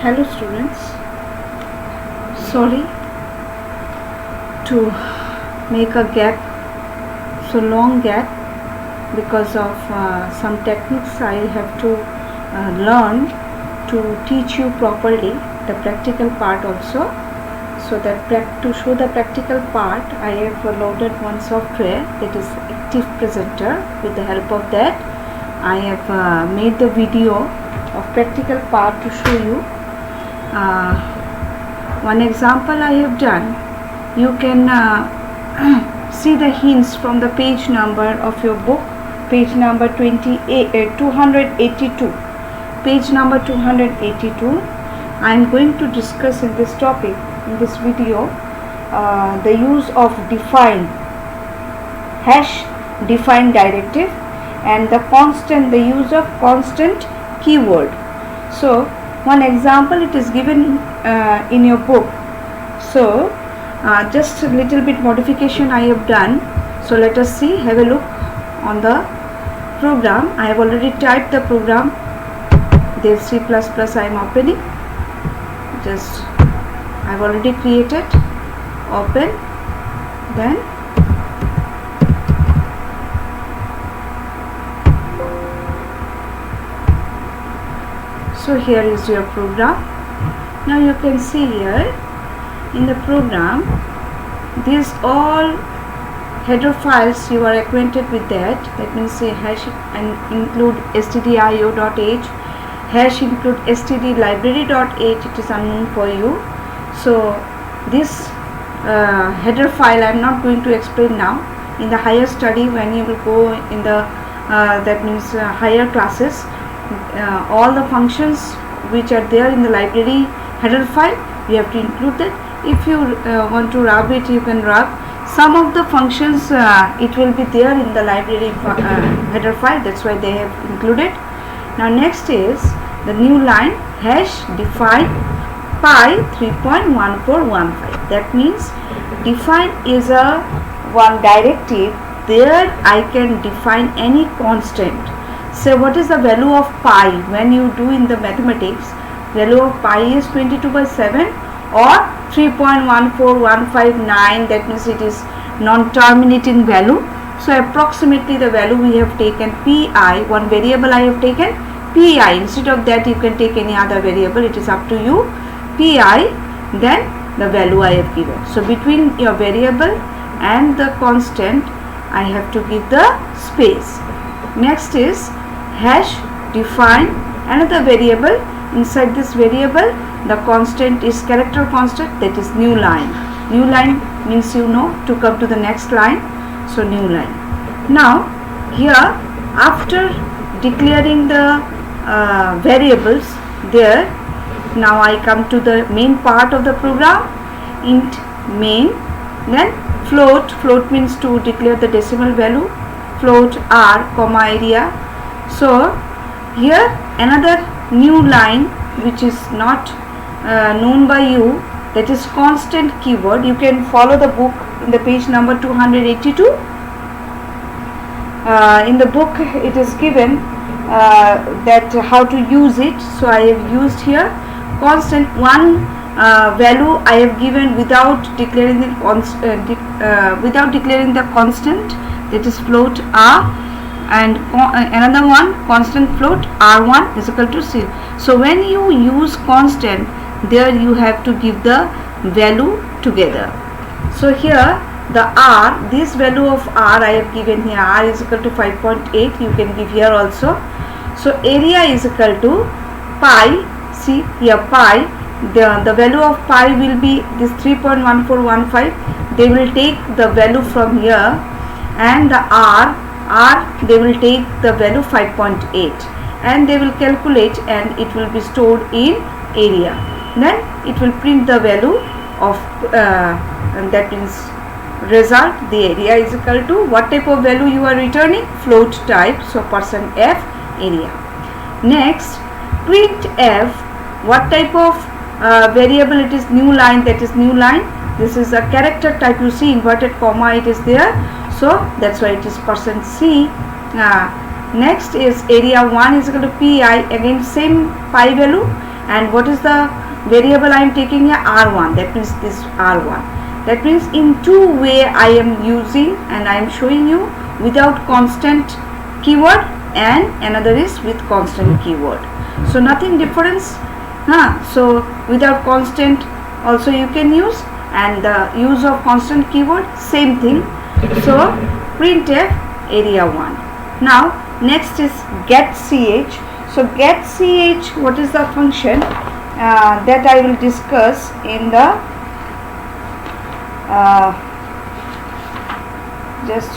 Hello students, sorry to make a gap, so long gap, because of some techniques I have to learn to teach you properly the practical part also. So that to show the practical part, I have loaded one software, that is Active Presenter. With the help of that I have made the video of practical part to show you. One example I have done. You can see the hints from the page number of your book, page number 282. Page number 282. I am going to discuss in this topic, in this video, the use of define, hash define directive, and the use of constant keyword. So one example it is given in your book. So just a little bit modification I have done. So let us see, have a look on the program. I have already typed the program, Dev C++ I am opening. Just I have already created, open, then so here is your program. Now you can see here in the program, these all header files, you are acquainted with that. That means say hash and include stdio.h, hash include stdlibrary.h, it is unknown for you. So this header file I am not going to explain now. In the higher study, when you will go in the that means higher classes, all the functions which are there in the library header file, you have to include that. If you want to rub it, you can rub. Some of the functions it will be there in the library header file, that's why they have included. Now next is the new line, hash define pi 3.1415. That means define is a one directive. There I can define any constant. So what is the value of pi? When you do in the mathematics, value of pi is 22/7 or 3.14159. that means it is non-terminating value. So approximately the value we have taken pi, one variable I have taken pi. Instead of that you can take any other variable, it is up to you. Pi, then the value I have given. So between your variable and the constant I have to give the space. Next is hash define another variable. Inside this variable the constant is character constant, that is new line. New line means to come to the next line, so new line. Now here, after declaring the variables there, now I come to the main part of the program. Int main, then float means to declare the decimal value, float r comma area. So here another new line which is not known by you, that is constant keyword. You can follow the book in the page number 282. In the book it is given that how to use it. So I have used here constant. One value I have given without declaring the constant, that is float r, and another one constant float r1 is equal to 0. So when you use constant, there you have to give the value together. So here the r, this value of r I have given here, r is equal to 5.8. you can give here also. So area is equal to pi. See here pi, the value of pi will be this 3.1415. they will take the value from here, and the r they will take the value 5.8, and they will calculate, and it will be stored in area. Then it will print the value of and that means result. The area is equal to what type of value you are returning, float type, so %f area. Next, printf, what type of variable it is, new line, that is new line. This is a character type, you see inverted comma it is there, so that's why it is %c. Next is area 1 is equal to pi, again same pi value, and what is the variable I am taking here? R1. That means this R1. That means in two way I am using and I am showing you without constant keyword, and another is with constant keyword. So nothing difference. So without constant also you can use, and the use of constant keyword same thing. So printf area 1. Now next is get ch. So get ch, what is the function that I will discuss in the just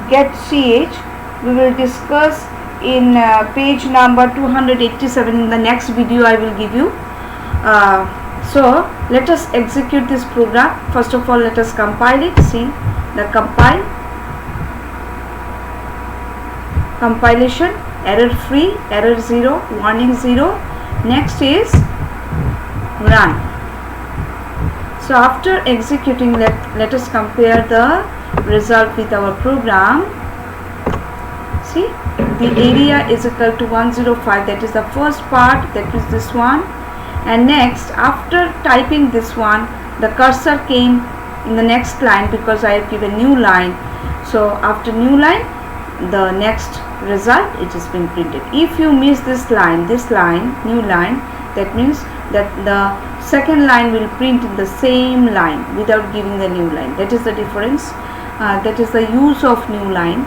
get ch we will discuss in page number 287 in the next video I will give you. So let us execute this program. First of all, let us compile it. See the compilation, error free, error 0, warning 0. Next is run. So after executing, let us compare the result with our program. See, the area is equal to 105, that is the first part, that is this one. And next, after typing this one, the cursor came in the next line because I have given new line. So after new line, the next result, it has been printed. If you miss this line, new line, that means that the second line will print in the same line without giving the new line. That is the difference. That is the use of new line.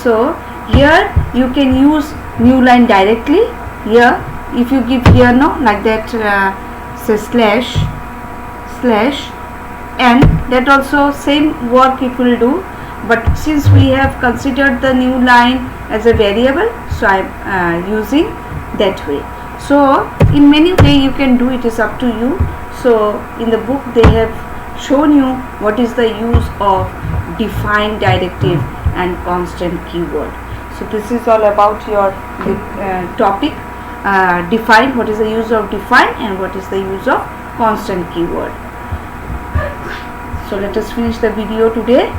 So here you can use new line directly. Here if you give here like that, say slash and that also same work it will do, but since we have considered the new line as a variable, so I am using that way. So in many way you can do, it is up to you. So in the book they have shown you what is the use of define directive and constant keyword. So this is all about your topic, define, what is the use of define and what is the use of constant keyword. So let us finish the video today.